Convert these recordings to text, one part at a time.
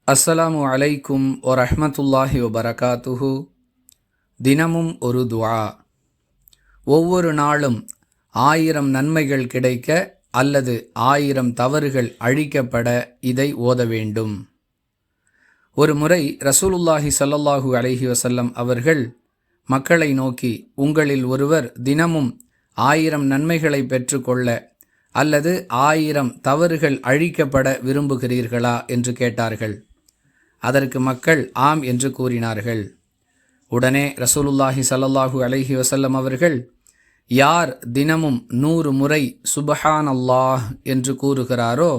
அஸ்ஸலாமு அலைக்கும் வரஹ்மத்துல்லாஹி வபரகாத்துஹு. தினமும் ஒரு துஆ. ஒவ்வொரு நாளும் 1000 நன்மைகள் கிடைக்க அல்லது 1000 தவறுகள் அழிக்கப்பட இதை ஓத வேண்டும். ஒரு முறை ரசூலுல்லாஹி ஸல்லல்லாஹு அலைஹி வஸல்லம் அவர்கள் மக்களை நோக்கி, உங்களில் ஒருவர் தினமும் 1000 நன்மைகளை பெற்றுக்கொள்ள அல்லது 1000 தவறுகள் அழிக்கப்பட விரும்புகிறீர்களா என்று கேட்டார்கள். அதற்கு மக்கள் ஆம் என்று கூறினார்கள். உடனே ரசூலுல்லாஹி ஸல்லல்லாஹு அலைஹி வஸல்லம் அவர்கள், யார் தினமும் 100 முறை சுப்ஹானல்லாஹ் என்று கூறுகிறாரோ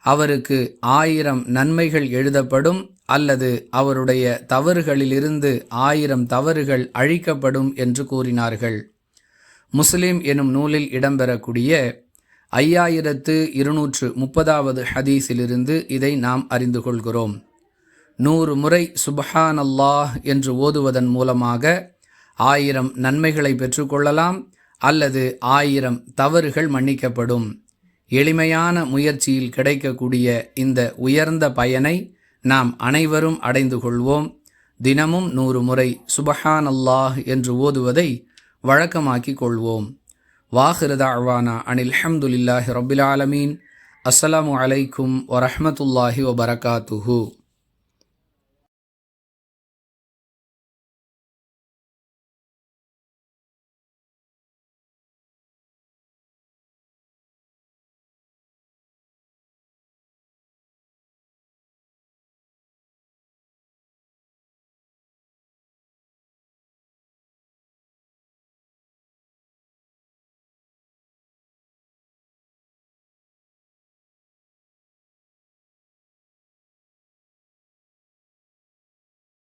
அவருக்கு 1000 நன்மைகள் எழுதப்படும் அல்லது அவருடைய தவறுகளிலிருந்து 1000 தவறுகள் அழிக்கப்படும் என்று கூறினார்கள். முஸ்லிம் எனும் நூலில் இடம்பெறக்கூடிய 5230வது ஹதீஸிலிருந்து இதை நாம் அறிந்து கொள்கிறோம். 100 முறை சுப்ஹானல்லாஹ் என்று ஓதுவதன் மூலமாக 1000 நன்மைகளை பெற்றுக்கொள்ளலாம் அல்லது 1000 தவறுகள் மன்னிக்கப்படும். எளிமையான முயற்சியில் கிடைக்கக்கூடிய இந்த உயர்ந்த பயனை நாம் அனைவரும் அடைந்து கொள்வோம். தினமும் 100 முறை சுப்ஹானல்லாஹ் என்று ஓதுவதை வழக்கமாக்கிக் கொள்வோம். வாஹிரு தஅவானா அனில் ஹம்துலில்லாஹி ரப்பில் ஆலமீன். அஸ்ஸலாமு அலைக்கும் வரஹ்மத்துல்லாஹி வபரகாத்துஹு.